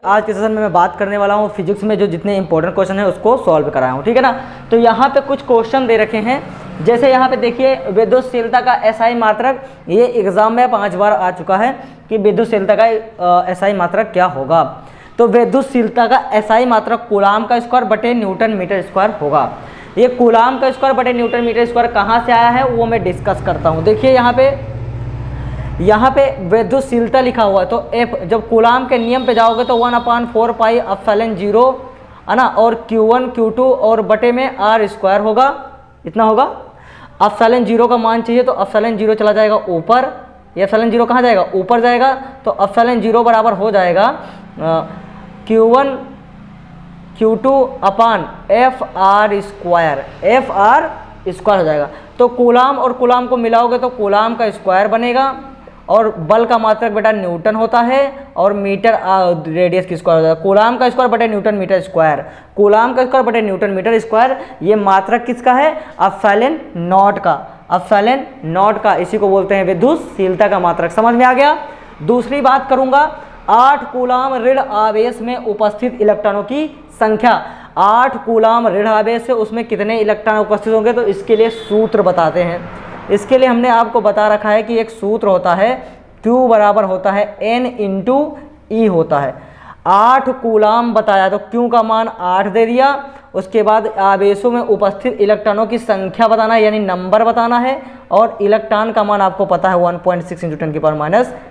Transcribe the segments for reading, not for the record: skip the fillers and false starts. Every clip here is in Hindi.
आज के सेशन में मैं बात करने वाला हूँ फिजिक्स में जो जितने इंपॉर्टेंट क्वेश्चन है उसको सॉल्व कराया हूँ, ठीक है ना। तो यहाँ पे कुछ क्वेश्चन दे रखे हैं, जैसे यहाँ पे देखिए विद्युतशीलता का एसआई मात्रक, ये एग्जाम में 5 बार आ चुका है कि विद्युतशीलता का एसआई मात्रक क्या होगा। तो विद्युतशीलता का एसआई मात्रक कूलाम का स्क्वायर बटे न्यूटन मीटर स्क्वायर होगा। ये कूलाम का स्क्वायर बटे न्यूटन मीटर स्क्वायर कहाँ से आया है वो मैं डिस्कस करता हूँ। देखिए यहाँ पे विद्युतशीलता लिखा हुआ है, तो एफ, जब कूलाम के नियम पे जाओगे तो 1/4 पाई एप्सिलॉन 0 है ना, और Q1 Q2 और बटे में R स्क्वायर होगा, इतना होगा। एप्सिलॉन 0 का मान चाहिए तो एप्सिलॉन 0 चला जाएगा ऊपर, ये एप्सिलॉन 0 कहाँ जाएगा, ऊपर जाएगा, तो एप्सिलॉन 0 बराबर हो जाएगा Q1 Q2 अपान FR स्क्वायर, FR स्क्वायर हो जाएगा। तो कूलाम और कूलाम को मिलाओगे तो कूलाम का स्क्वायर बनेगा, और बल का मात्रक बेटा न्यूटन होता है, और मीटर रेडियस की स्क्वायर हो जाएगा। कूलाम का स्क्वायर बटे न्यूटन मीटर स्क्वायर, कूलाम का स्क्वायर बटे न्यूटन मीटर स्क्वायर, ये मात्रक किसका है, एप्सिलॉन नॉट का, एप्सिलॉन नॉट का, इसी को बोलते हैं विद्युतशीलता का मात्रक। समझ में आ गया। दूसरी बात करूंगा, 8 कूलाम ऋण आवेश में उपस्थित इलेक्ट्रॉनों की संख्या। 8 कूलाम ऋण आवेश है, उसमें कितने इलेक्ट्रॉन उपस्थित होंगे, तो इसके लिए सूत्र बताते हैं। इसके लिए हमने आपको बता रखा है कि एक सूत्र होता है, Q बराबर होता है N इंटू E होता है। 8 कूलाम बताया तो Q का मान 8 दे दिया, उसके बाद आवेशों में उपस्थित इलेक्ट्रॉनों की संख्या बताना है, यानी नंबर बताना है, और इलेक्ट्रॉन का मान आपको पता है 1.6 ×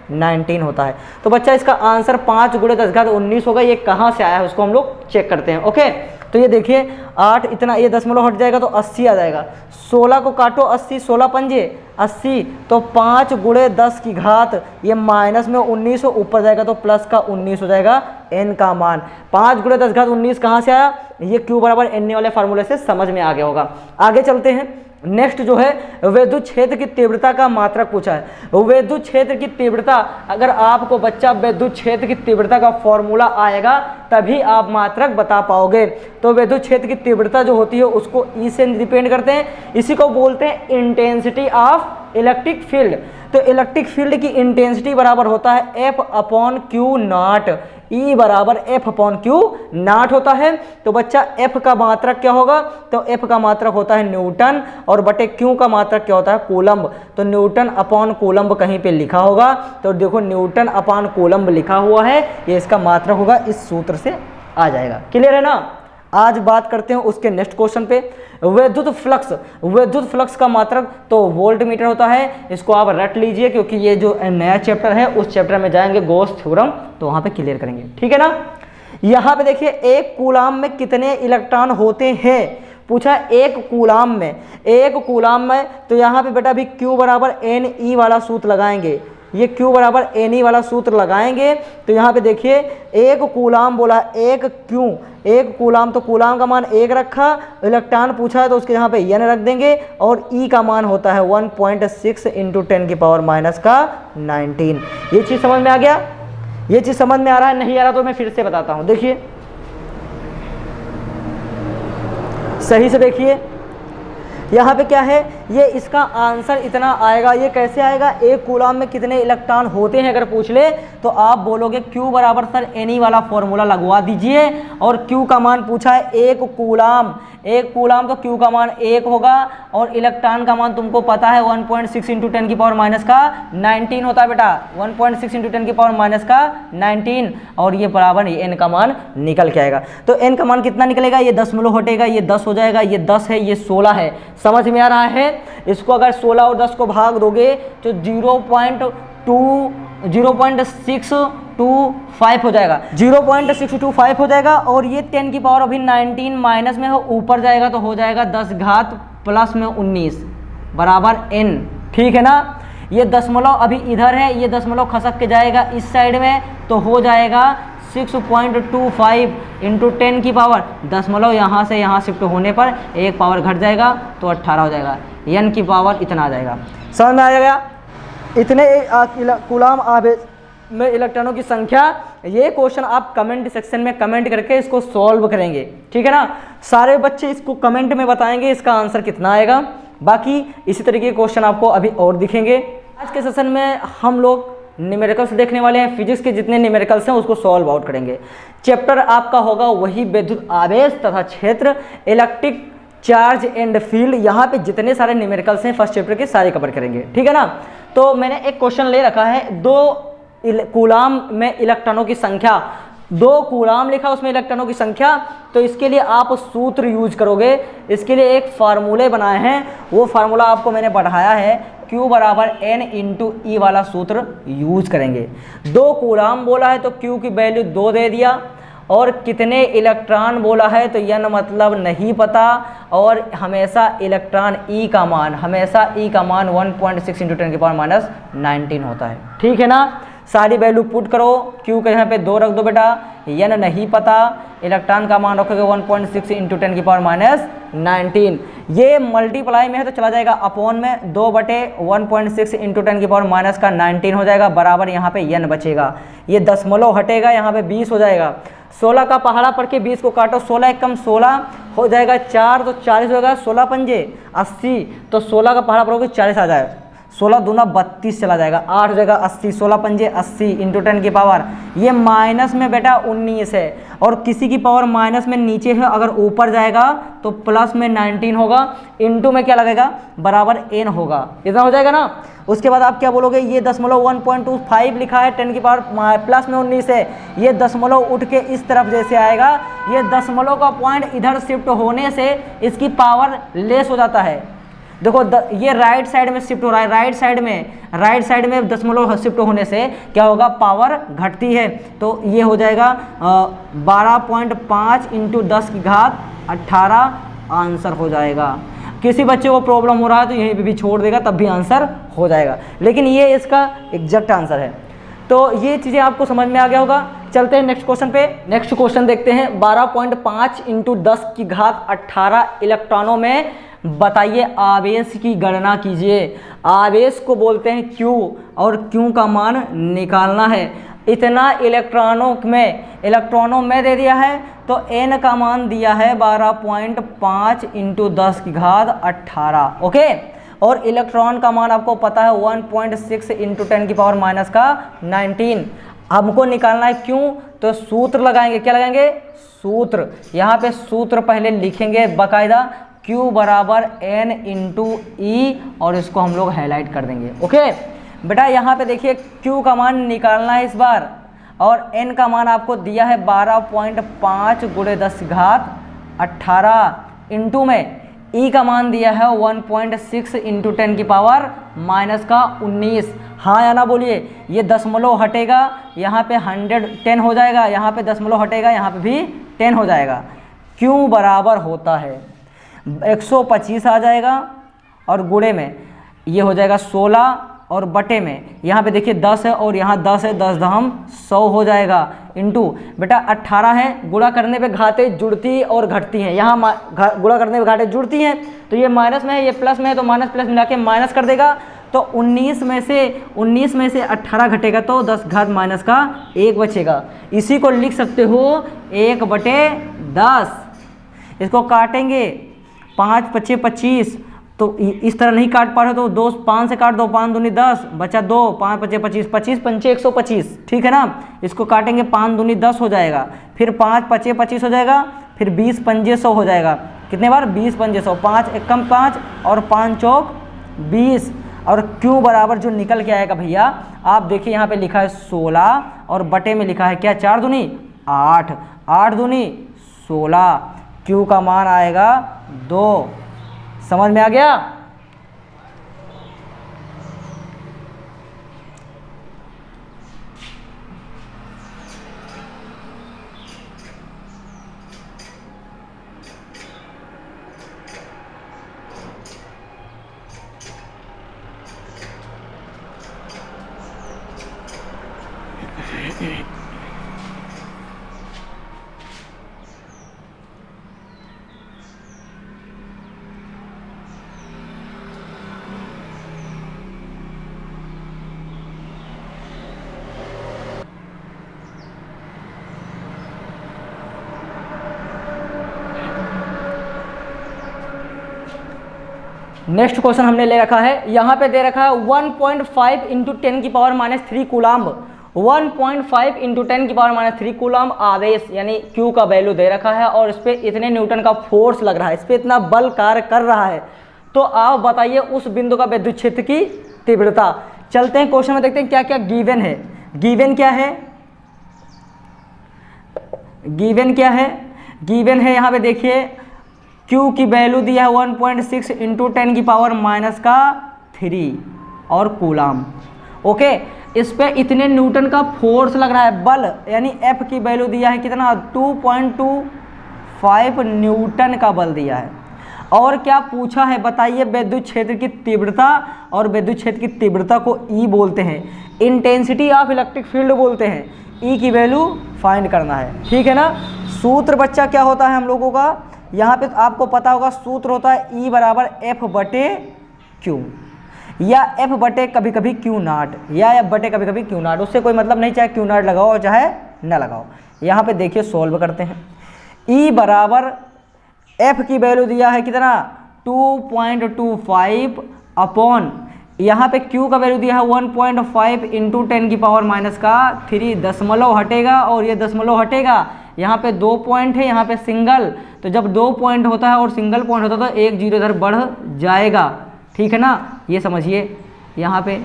10⁻⁹ होता है। तो बच्चा इसका आंसर 5 × 10⁻19 होगा। ये कहाँ से आया है उसको हम लोग चेक करते हैं। ओके, तो ये देखिए 8 इतना, ये दशमलव हट जाएगा तो 80 आ जाएगा। 16 को काटो 80, 16 पंजे 80, तो 5 × 10 की घात, ये माइनस में 19 हो, ऊपर जाएगा तो प्लस का 19 हो जाएगा n का मान। 5 × 10⁻19 कहाँ से आया, ये Q बराबर n वाले फार्मूले से समझ में आ गया होगा। आगे चलते हैं। नेक्स्ट जो है विद्युत क्षेत्र की तीव्रता का मात्रक पूछा है। विद्युत क्षेत्र की तीव्रता, अगर आपको बच्चा विद्युत क्षेत्र की तीव्रता का फॉर्मूला आएगा तभी आप मात्रक बता पाओगे। तो विद्युत क्षेत्र की तीव्रता जो होती है उसको E से डिपेंड करते हैं, इसी को बोलते हैं इंटेंसिटी ऑफ इलेक्ट्रिक फील्ड। तो इलेक्ट्रिक फील्ड की इंटेंसिटी बराबर होता है F/Q0, E बराबर F/Q0 होता है। तो बच्चा F का मात्रक क्या होगा, तो F का मात्रक होता है न्यूटन, और बटे Q का मात्रक क्या होता है, कूलम्ब। तो न्यूटन अपॉन कूलम्ब कहीं पे लिखा होगा, तो देखो न्यूटन अपॉन कूलम्ब लिखा हुआ है, ये इसका मात्रक होगा, इस सूत्र से आ जाएगा। क्लियर है ना। आज बात करते हैं उसके नेक्स्ट क्वेश्चन पे। विद्युत फ्लक्स का मात्रक तो वोल्ट मीटर होता है। इसको आप रट लीजिए, क्योंकि ये जो नया चैप्टर है उस चैप्टर में जाएंगे गॉस थ्योरम, तो वहां पे क्लियर करेंगे, ठीक है ना। यहाँ पे देखिए एक कूलाम में कितने इलेक्ट्रॉन होते हैं पूछा, एक कूलाम में, तो यहाँ पे बेटा अभी Q बराबर NE वाला सूत्र लगाएंगे, ये Q बराबर NE वाला सूत्र लगाएंगे। तो यहाँ पे देखिए एक कूलाम बोला, एक कूलाम, तो कूलाम का मान 1 रखा, इलेक्ट्रॉन पूछा है तो उसके यहाँ पे N रख देंगे, और E का मान होता है 1.6 × 10⁻⁻19। ये चीज़ समझ में आ गया। ये चीज़ समझ में आ रहा है, नहीं आ रहा तो मैं फिर से बताता हूँ। देखिए सही से देखिए, यहाँ पे क्या है, ये इसका आंसर इतना आएगा। ये कैसे आएगा, एक कूलाम में कितने इलेक्ट्रॉन होते हैं अगर पूछ ले तो आप बोलोगे Q बराबर सर NE वाला फॉर्मूला लगवा दीजिए, और Q का मान पूछा है एक कूलाम तो Q का मान 1 होगा, और इलेक्ट्रॉन का मान तुमको पता है 1.6 × 10⁻⁻19 होता है बेटा, 1.6 × 10⁻⁻19, और ये बराबर N का मान निकल के आएगा। तो N का मान कितना निकलेगा, ये दशमलव हटेगा, ये 10 हो जाएगा, ये 10 है, ये 16 है। समझ में आ रहा है। इसको अगर 16 और 10 को भाग दोगे तो 0.625 हो जाएगा, 0.625 हो जाएगा, और ये 10 की पावर अभी 19 माइनस में हो, ऊपर जाएगा तो हो जाएगा 10 घात प्लस में 19 बराबर N, ठीक है ना। ये दशमलव अभी इधर है, ये दशमलव खसक के जाएगा इस साइड में, तो हो जाएगा 6.25 × 10 की पावर, दशमलव यहाँ से यहाँ शिफ्ट होने पर एक पावर घट जाएगा तो 18 हो जाएगा, N की पावर इतना आ जाएगा। समझ में आ जाएगा। इतने कूलाम आवेश में इलेक्ट्रॉनों की संख्या। ये क्वेश्चन आप कमेंट सेक्शन में कमेंट करके इसको सॉल्व करेंगे, ठीक है ना। सारे बच्चे इसको कमेंट में बताएंगे इसका आंसर कितना आएगा। बाकी इसी तरीके के क्वेश्चन आपको अभी और दिखेंगे। आज के सेशन में हम लोग न्यूमेरिकल्स देखने वाले हैं, फिजिक्स के जितने न्यूमेरिकल्स हैं उसको सॉल्व आउट करेंगे। चैप्टर आपका होगा वही विद्युत आवेश तथा क्षेत्र, इलेक्ट्रिक चार्ज एंड फील्ड। यहाँ पे जितने सारे न्यूमेरिकल्स हैं फर्स्ट चैप्टर के सारे कवर करेंगे, ठीक है ना। तो मैंने एक क्वेश्चन ले रखा है, 2 कूलाम में इलेक्ट्रॉनों की संख्या, 2 कूलाम लिखा उसमें इलेक्ट्रॉनों की संख्या, तो इसके लिए आप सूत्र यूज करोगे। इसके लिए एक फार्मूले बनाए हैं, वो फार्मूला आपको मैंने पढ़ाया है, Q बराबर N इंटू ई वाला सूत्र यूज करेंगे। 2 कूलाम बोला है तो Q की वैल्यू 2 दे दिया, और कितने इलेक्ट्रॉन बोला है तो N मतलब नहीं पता, और हमेशा इलेक्ट्रॉन E का मान, हमेशा E का मान 1.6 इंटू 10 की पावर माइनस 19 होता है, ठीक है ना। सारी वैल्यू पुट करो, Q के यहाँ पे 2 रख दो बेटा, N नहीं पता, इलेक्ट्रॉन का मान रखोगे 1.6 इंटू 10 की पावर माइनस 19। ये मल्टीप्लाई में है तो चला जाएगा अपॉन में, 2/1.6 इंटू 10 की पावर माइनस का 19 हो जाएगा, बराबर यहाँ पे N बचेगा। ये दशमलव हटेगा, यहाँ पे 20 हो जाएगा। 16 का पहाड़ा पढ़ के 20 को काटो, 16 एकम 16 हो जाएगा 4 तो 40 होगा, 16 पंजे 80, तो 16 का पहाड़ा पढ़ोगे 40 आ जाए, 16 दूना 32 चला जाएगा, 8 हो जाएगा 80, 16 पंजे 80 इंटू 10 की पावर, ये माइनस में बेटा 19 है, और किसी की पावर माइनस में नीचे है, अगर ऊपर जाएगा तो प्लस में 19 होगा, इंटू में क्या लगेगा बराबर n होगा, इतना हो जाएगा ना। उसके बाद आप क्या बोलोगे, ये दशमलव 1.25 लिखा है, 10 की पावर प्लस में 19 है, ये दशमलव उठ के इस तरफ जैसे आएगा, ये दशमलव का पॉइंट इधर शिफ्ट होने से इसकी पावर लेस हो जाता है। देखो ये राइट साइड में शिफ्ट हो रहा है, राइट साइड में दशमलव शिफ्ट होने से क्या होगा, पावर घटती है, तो ये हो जाएगा 12.5 इंटू 10 की घात 18 आंसर हो जाएगा। किसी बच्चे को प्रॉब्लम हो रहा है तो यहीं पे भी छोड़ देगा, तब भी आंसर हो जाएगा, लेकिन ये इसका एग्जैक्ट आंसर है। तो ये चीज़ें आपको समझ में आ गया होगा। चलते हैं नेक्स्ट क्वेश्चन पे। नेक्स्ट क्वेश्चन देखते हैं, 12.5 इंटू 10 की घात 18 इलेक्ट्रॉनों में बताइए आवेश की गणना कीजिए। आवेश को बोलते हैं Q, और Q का मान निकालना है। इतना इलेक्ट्रॉनों में दे दिया है, तो N का मान दिया है 12.5 इंटू 10 की घात 18, ओके। और इलेक्ट्रॉन का मान आपको पता है 1.6 इंटू 10 की पावर माइनस का 19। हमको निकालना है क्यों, तो सूत्र लगाएंगे, क्या लगाएंगे, सूत्र। यहाँ पे सूत्र पहले लिखेंगे बाकायदा, Q बराबर N इंटू ई, और इसको हम लोग हाईलाइट कर देंगे, ओके बेटा। यहाँ पे देखिए Q का मान निकालना है इस बार, और N का मान आपको दिया है 12.5 गुणे 10 घात 18, इंटू में E का मान दिया है 1.6 इंटू 10 की पावर माइनस का 19। हाँ या ना बोलिए, ये दशमलव हटेगा, यहाँ पे 110 हो जाएगा, यहाँ पे दशमलव हटेगा, यहाँ पे भी 10 हो जाएगा। Q बराबर होता है 125 आ जाएगा, और गुणे में ये हो जाएगा 16, और बटे में यहाँ पे देखिए 10 है, और यहाँ 10 है, 10 दहम 100 हो जाएगा, इंटू बेटा 18 है, गुणा करने पे घातें जुड़ती और घटती हैं। यहाँ गुणा करने पे घातें जुड़ती हैं, तो ये माइनस में है, ये प्लस में है, तो माइनस प्लस मिला के माइनस कर देगा, तो 19 में से 18 घटेगा तो 10 घात माइनस का 1 बचेगा। इसी को लिख सकते हो 1/10। इसको काटेंगे, 5 × 5 = 25, तो इस तरह नहीं काट पा रहे तो 2 5 से काट दो, 5 दूनी 10 बचा 2, 5 × 5 = 25, 25 पंचे 125, ठीक है ना। इसको काटेंगे, 5 दूनी 10 हो जाएगा, फिर 5 × 5 = 25 हो जाएगा, फिर 20 पंजे 100 हो जाएगा। कितने बार, 20 पंजे 100, 5 एकम 5 और 5 चौक 20। और Q बराबर जो निकल के आएगा भैया, आप देखिए यहाँ पे लिखा है 16, और बटे में लिखा है क्या, 4 दूनी 8, 8 दूनी 16। Q का मान आएगा 2। समझ में आ गया। नेक्स्ट क्वेश्चन हमने ले रखा है, यहाँ पे दे रखा है 1.5 इंटू 10 की पावर -3 कूलाम्ब, 1.5 इंटू 10 की पावर -3 कूलाम्ब आवेश यानी Q का वैल्यू दे रखा है और इस पर इतने न्यूटन का फोर्स लग रहा है, इस पर इतना बल कार्य कर रहा है। तो आप बताइए उस बिंदु का विद्युत क्षेत्र की तीव्रता। चलते हैं क्वेश्चन में, देखते हैं क्या क्या गिवन है। गिवन क्या है, गिवन क्या है, गिवन है यहाँ पे देखिए Q की वैल्यू दिया है 1.6 इंटू 10 की पावर -3 और कूलाम। ओके, इस पे इतने न्यूटन का फोर्स लग रहा है, बल यानी F की वैल्यू दिया है कितना 2.25 न्यूटन का बल दिया है। और क्या पूछा है बताइए, विद्युत क्षेत्र की तीव्रता, और विद्युत क्षेत्र की तीव्रता को E बोलते हैं, इंटेंसिटी ऑफ इलेक्ट्रिक फील्ड बोलते हैं। E की वैल्यू फाइंड करना है, ठीक है ना। सूत्र बच्चा क्या होता है हम लोगों का, यहाँ पे आपको पता होगा सूत्र होता है E बराबर F बटे Q, या F बटे कभी कभी Q नॉट, या F बटे कभी कभी Q नॉट, उससे कोई मतलब नहीं, चाहे Q नॉट लगाओ और चाहे न लगाओ। यहाँ पे देखिए सॉल्व करते हैं। E बराबर F की वैल्यू दिया है कितना 2.25 अपॉन, यहाँ पे Q का वैल्यू दिया है 1.5 इंटू 10 की पावर -3, दशमलव हटेगा और ये दशमलव हटेगा, यहाँ पे 2 पॉइंट है, यहाँ पे सिंगल, तो जब 2 पॉइंट होता है और सिंगल पॉइंट होता है तो 1 जीरो इधर बढ़ जाएगा, ठीक है ना। ये समझिए, यहाँ पे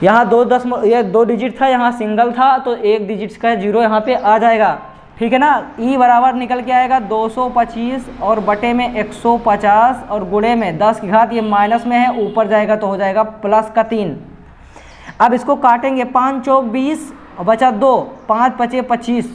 यहाँ 2 डिजिट था, यहाँ सिंगल था, तो 1 डिजिट का जीरो यहाँ पे आ जाएगा, ठीक है ना। E बराबर निकल के आएगा 225 और बटे में 150 और गुणे में 10 की घात, ये माइनस में है, ऊपर जाएगा तो हो जाएगा प्लस का 3। अब इसको काटेंगे, 5 चौक 20 और बचा 2, 5 पचे 25,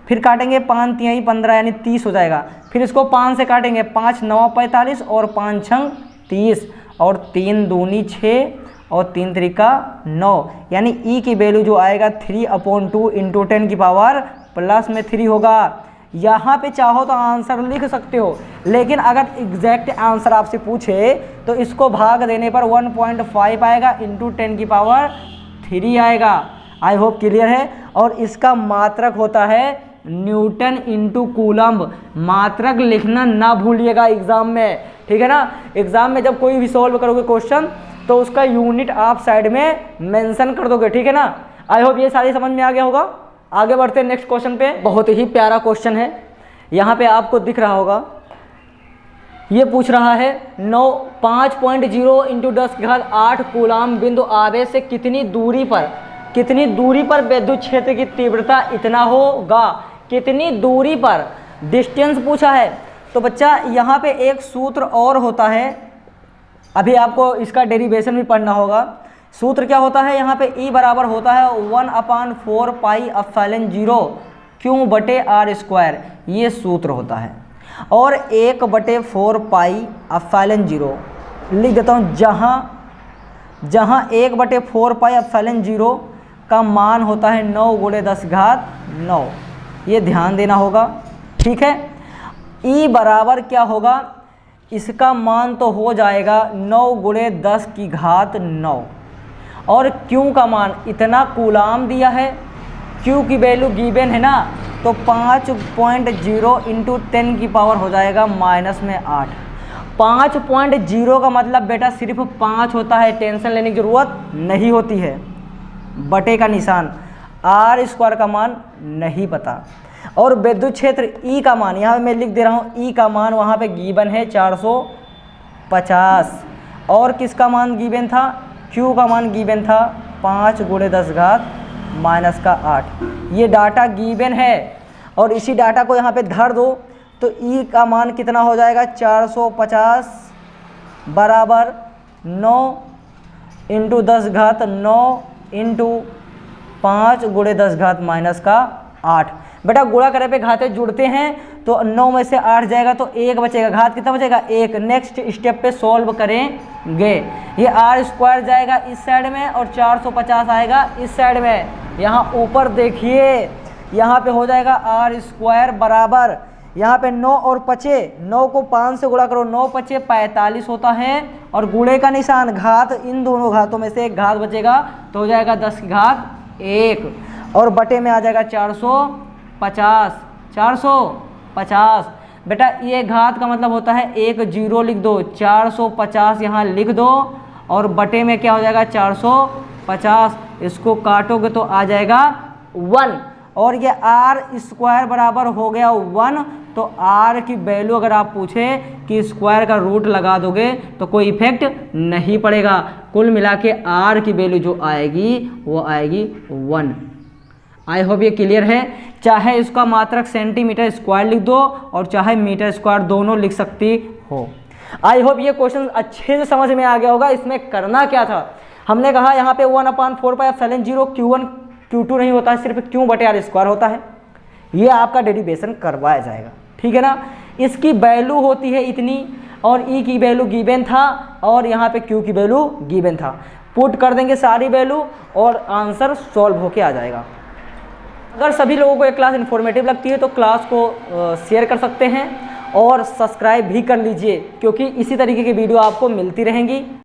फिर काटेंगे 5 तिहाई 15 यानी 30 हो जाएगा। फिर इसको 5 से काटेंगे, 5 9 45 और 5 छंग 30 और 3 दूनी 6 और 3 त्रिका 9, यानी E की वैल्यू जो आएगा 3/2 इंटू 10 की पावर प्लस में 3 होगा। यहाँ पे चाहो तो आंसर लिख सकते हो, लेकिन अगर एग्जैक्ट आंसर आपसे पूछे तो इसको भाग देने पर 1.5 आएगा इंटू 10 की पावर 3 आएगा। आई होप क्लियर है। और इसका मात्रक होता है न्यूटन इंटू कूलम्ब। मात्रक लिखना ना भूलिएगा एग्जाम में, ठीक है ना। एग्जाम में जब कोई भी सॉल्व करोगे क्वेश्चन तो उसका यूनिट आप साइड में मेंशन कर दोगे, ठीक है ना। आई होप ये सारी समझ में आ गया होगा। आगे बढ़ते हैं नेक्स्ट क्वेश्चन पे। बहुत ही प्यारा क्वेश्चन है, यहाँ पे आपको दिख रहा होगा। ये पूछ रहा है 5.0 इंटू 10 की घात 8 कूलाम बिंदु आवेश से कितनी दूरी पर विद्युत क्षेत्र की तीव्रता इतना होगा, कितनी दूरी पर, डिस्टेंस पूछा है। तो बच्चा यहाँ पे एक सूत्र और होता है, अभी आपको इसका डेरिवेशन भी पढ़ना होगा। सूत्र क्या होता है यहाँ पे, E बराबर होता है 1/4 पाई एप्सिलॉन 0 Q बटे R स्क्वायर, ये सूत्र होता है। और 1/4 पाई एप्सिलॉन 0 लिख देता हूँ, जहाँ 1/4 पाई एप्सिलॉन 0 का मान होता है 9 × 10 घात 9, ये ध्यान देना होगा, ठीक है। E बराबर क्या होगा, इसका मान तो हो जाएगा 9 × 10 की घात 9, और Q का मान इतना कूलाम दिया है, Q की वैल्यू गिवन है ना, तो 5.0 इंटू 10 की पावर हो जाएगा -8। 5.0 का मतलब बेटा सिर्फ 5 होता है, टेंशन लेने की ज़रूरत नहीं होती है। बटे का निशान, R स्क्वायर का मान नहीं पता। और विद्युत क्षेत्र E का मान यहाँ मैं लिख दे रहा हूँ, E का मान वहाँ पे गिवन है 450, और किसका मान गिवन था, Q का मान गिवन था 5 × 10 घात -8। ये डाटा गिवन है और इसी डाटा को यहाँ पे धर दो तो E का मान कितना हो जाएगा, 450 बराबर 9 इंटू 10 घात 9 इंटू 5 × 10 घात -8। बेटा गुणा करे पे घाते जुड़ते हैं तो 9 में से 8 जाएगा तो 1 बचेगा, घात कितना बचेगा 1। नेक्स्ट स्टेप पे सॉल्व करेंगे, ये R स्क्वायर जाएगा इस साइड में और 450 आएगा इस साइड में। यहाँ ऊपर देखिए, यहाँ पे हो जाएगा R स्क्वायर बराबर, यहाँ पे 9 और 5, 9 को 5 से गुणा करो, 9 5 45 होता है, और गुणे का निशान घात, इन दोनों घातों में से एक घात बचेगा तो हो जाएगा 10 की घात 1, और बटे में आ जाएगा 450। बेटा ये घात का मतलब होता है एक जीरो लिख दो, 450 यहाँ लिख दो और बटे में क्या हो जाएगा 450, इसको काटोगे तो आ जाएगा 1 और ये आर स्क्वायर बराबर हो गया 1। तो आर की वैल्यू अगर आप पूछे कि स्क्वायर का रूट लगा दोगे तो कोई इफेक्ट नहीं पड़ेगा। कुल मिला के आर की वैल्यू जो आएगी वो आएगी 1। आई होप ये क्लियर है। चाहे इसका मात्रक सेंटीमीटर स्क्वायर लिख दो और चाहे मीटर स्क्वायर, दोनों लिख सकती हो। आई होप ये क्वेश्चन अच्छे से समझ में आ गया होगा। इसमें करना क्या था, हमने कहा यहाँ पे 1/4πε0 Q1 Q2 नहीं होता है, सिर्फ Q/r स्क्वायर होता है। ये आपका डेरिवेशन करवाया जाएगा, ठीक है ना। इसकी वैल्यू होती है इतनी और ई की वैल्यू गिवन था और यहाँ पे क्यू की वैल्यू गिवन था। पुट कर देंगे सारी वैल्यू और आंसर सॉल्व होके आ जाएगा। अगर सभी लोगों को ये क्लास इन्फॉर्मेटिव लगती है तो क्लास को शेयर कर सकते हैं और सब्सक्राइब भी कर लीजिए, क्योंकि इसी तरीके की वीडियो आपको मिलती रहेंगी।